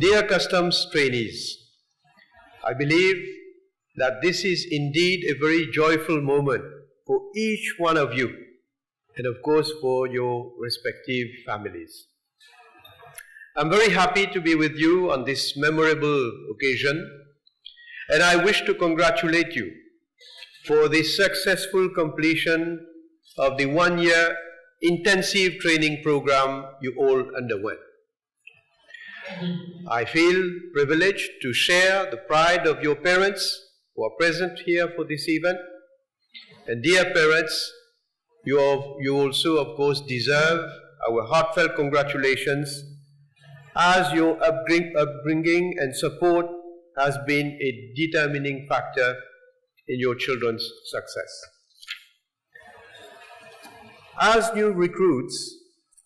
Dear Customs trainees, I believe that this is indeed a very joyful moment for each one of you and of course for your respective families. I'm very happy to be with you on this memorable occasion, and I wish to congratulate you for the successful completion of the one-year intensive training program you all underwent. I feel privileged to share the pride of your parents who are present here for this event. And dear parents, you also of course deserve our heartfelt congratulations, as your upbringing and support has been a determining factor in your children's success. As new recruits,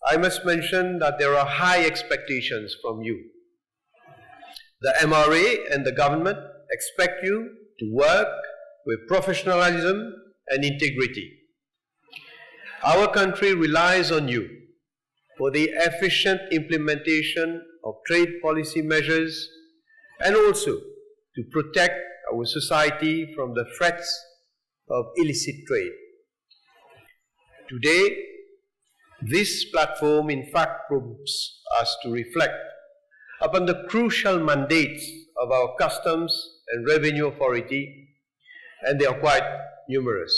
I must mention that there are high expectations from you. The MRA and the government expect you to work with professionalism and integrity. Our country relies on you for the efficient implementation of trade policy measures and also to protect our society from the threats of illicit trade. Today, this platform in fact prompts us to reflect upon the crucial mandates of our Customs and Revenue Authority, and they are quite numerous.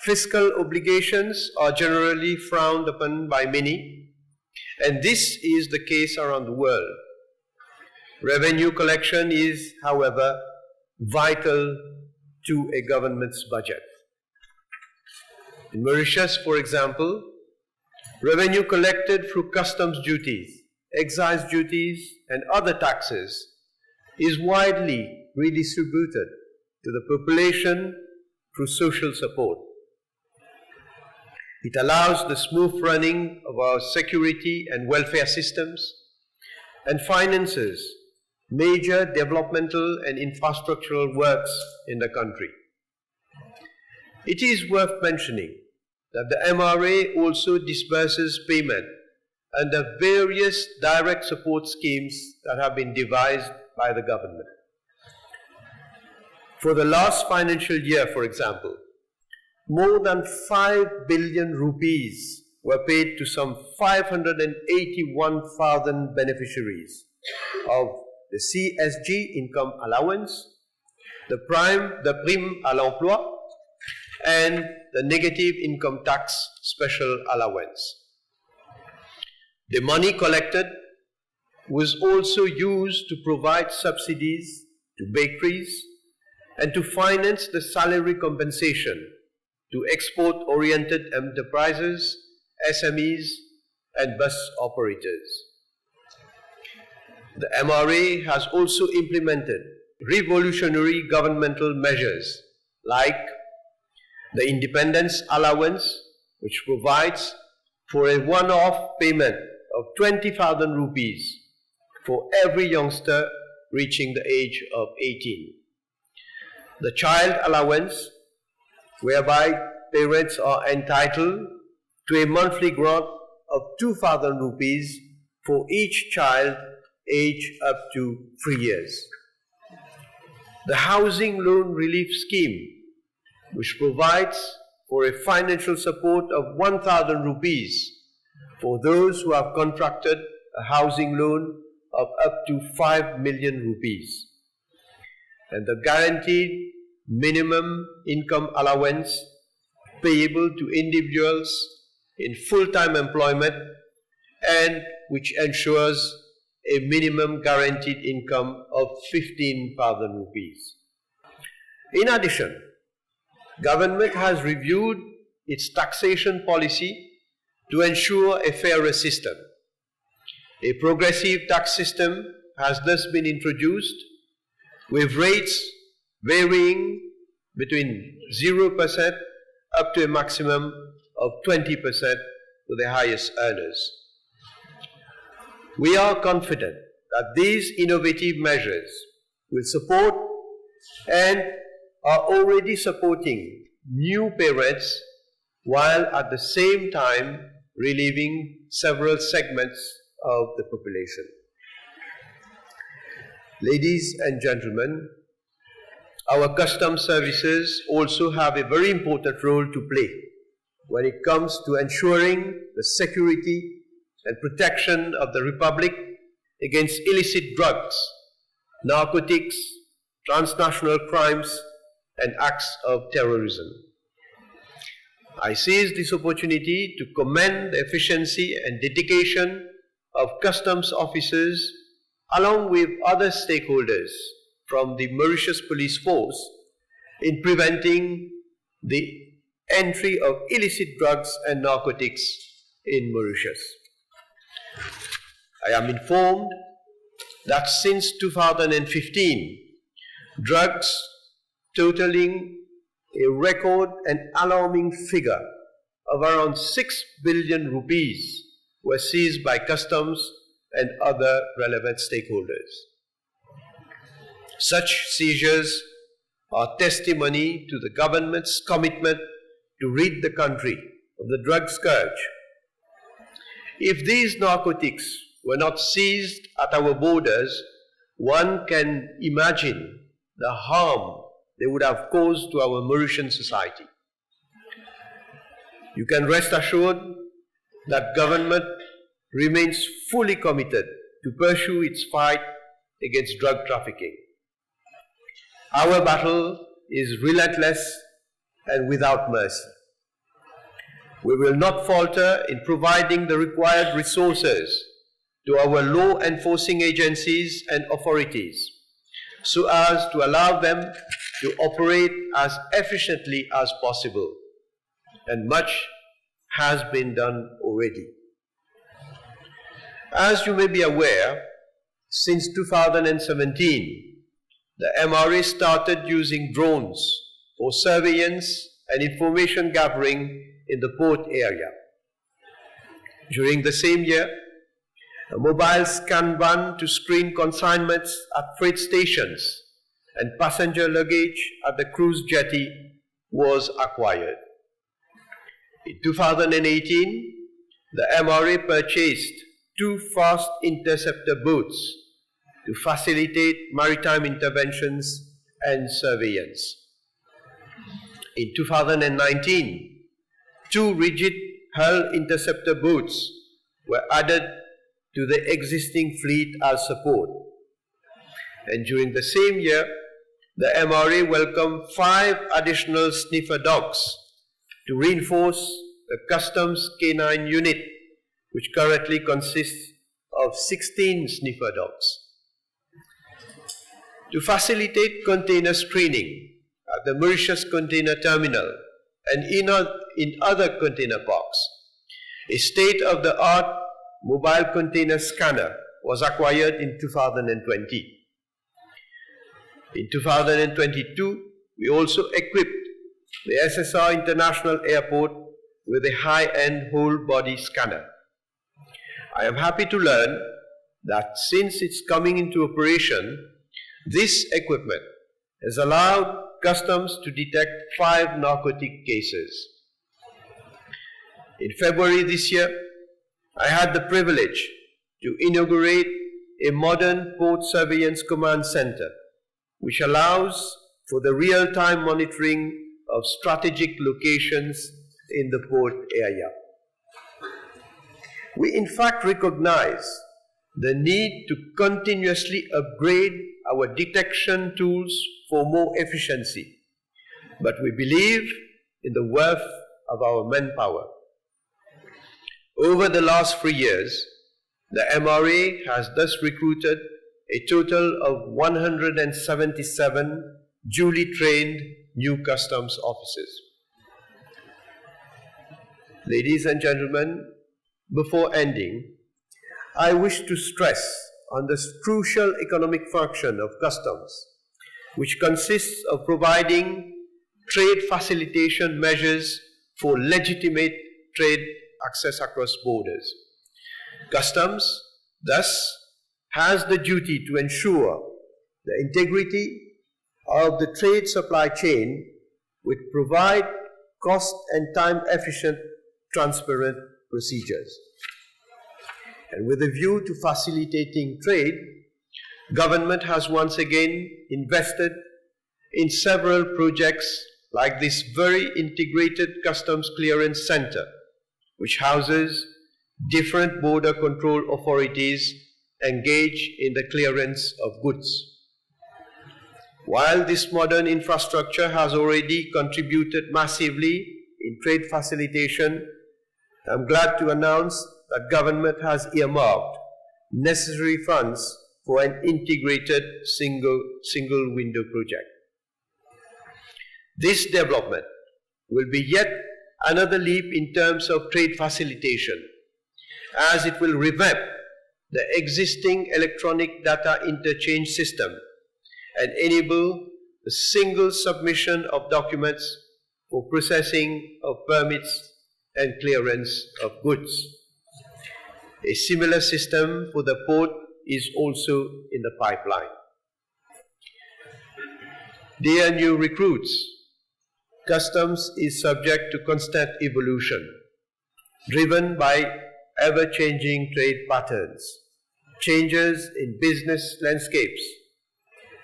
Fiscal obligations are generally frowned upon by many, and this is the case around the world. Revenue collection is, however, vital to a government's budget. In Mauritius, for example, revenue collected through customs duties, excise duties, and other taxes is widely redistributed to the population through social support. It allows the smooth running of our security and welfare systems and finances major developmental and infrastructural works in the country. It is worth mentioning that the MRA also disburses payment under various direct support schemes that have been devised by the government. For the last financial year, for example, more than 5 billion rupees were paid to some 581,000 beneficiaries of the CSG income allowance, the prime à l'emploi, and the negative income tax special allowance. The money collected was also used to provide subsidies to bakeries and to finance the salary compensation to export-oriented enterprises, SMEs, and bus operators. The MRA has also implemented revolutionary governmental measures like the Independence Allowance, which provides for a one-off payment of 20,000 rupees for every youngster reaching the age of 18. The Child Allowance, whereby parents are entitled to a monthly grant of 2,000 rupees for each child aged up to 3 years. The Housing Loan Relief Scheme, which provides for a financial support of 1,000 rupees for those who have contracted a housing loan of up to 5 million rupees. And the Guaranteed Minimum Income Allowance payable to individuals in full-time employment and which ensures a minimum guaranteed income of 15,000 rupees. In addition, government has reviewed its taxation policy to ensure a fairer system. A progressive tax system has thus been introduced with rates varying between 0% up to a maximum of 20% to the highest earners. We are confident that these innovative measures will support and are already supporting new parents while at the same time relieving several segments of the population. Ladies and gentlemen, our customs services also have a very important role to play when it comes to ensuring the security and protection of the Republic against illicit drugs, narcotics, transnational crimes, and acts of terrorism. I seize this opportunity to commend the efficiency and dedication of customs officers along with other stakeholders from the Mauritius police force in preventing the entry of illicit drugs and narcotics in Mauritius. I am informed that since 2015, drugs totaling a record and alarming figure of around 6 billion rupees were seized by customs and other relevant stakeholders. Such seizures are testimony to the government's commitment to rid the country of the drug scourge. If these narcotics were not seized at our borders, one can imagine the harm they would have caused to our Mauritian society. You can rest assured that government remains fully committed to pursue its fight against drug trafficking. Our battle is relentless and without mercy. We will not falter in providing the required resources to our law enforcing agencies and authorities so as to allow them to operate as efficiently as possible. And much has been done already. As you may be aware, since 2017, the MRA started using drones for surveillance and information gathering in the port area. During the same year, a mobile scan van to screen consignments at freight stations and passenger luggage at the cruise jetty was acquired. In 2018, the MRA purchased 2 fast interceptor boats to facilitate maritime interventions and surveillance. In 2019, 2 rigid hull interceptor boats were added to the existing fleet as support. And during the same year, the MRA welcomed 5 additional sniffer dogs to reinforce the customs canine unit, which currently consists of 16 sniffer dogs. To facilitate container screening at the Mauritius Container Terminal and in other container parks, a state-of-the-art mobile container scanner was acquired in 2020. In 2022, we also equipped the SSR International Airport with a high-end whole-body scanner. I am happy to learn that since its coming into operation, this equipment has allowed customs to detect 5 narcotic cases. In February this year, I had the privilege to inaugurate a modern port surveillance command center, which allows for the real-time monitoring of strategic locations in the port area. We in fact recognize the need to continuously upgrade our detection tools for more efficiency, but we believe in the worth of our manpower. Over the last 3 years, the MRA has thus recruited a total of 177 duly trained new customs officers. Ladies and gentlemen, before ending, I wish to stress on this crucial economic function of customs, which consists of providing trade facilitation measures for legitimate trade access across borders. Customs, thus, has the duty to ensure the integrity of the trade supply chain, which provide cost and time-efficient, transparent procedures. And with a view to facilitating trade, government has once again invested in several projects like this very integrated customs clearance center, which houses different border control authorities engaged in the clearance of goods. While this modern infrastructure has already contributed massively in trade facilitation, I'm glad to announce that government has earmarked necessary funds for an integrated single window project. This development will be yet another leap in terms of trade facilitation, as it will revamp the existing electronic data interchange system and enable the single submission of documents for processing of permits and clearance of goods. A similar system for the port is also in the pipeline. Dear new recruits, customs is subject to constant evolution, driven by ever-changing trade patterns, changes in business landscapes,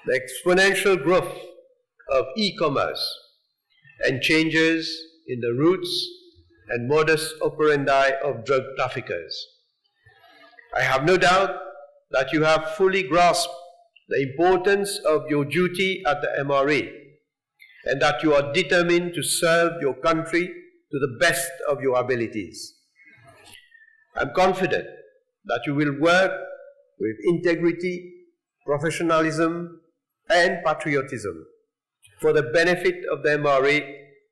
the exponential growth of e-commerce, and changes in the routes and modus operandi of drug traffickers. I have no doubt that you have fully grasped the importance of your duty at the MRA and that you are determined to serve your country to the best of your abilities. I'm confident that you will work with integrity, professionalism, and patriotism for the benefit of the MRA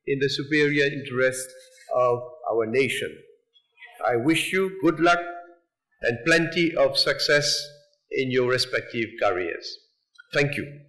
in the superior interest of our nation. I wish you good luck and plenty of success in your respective careers. Thank you.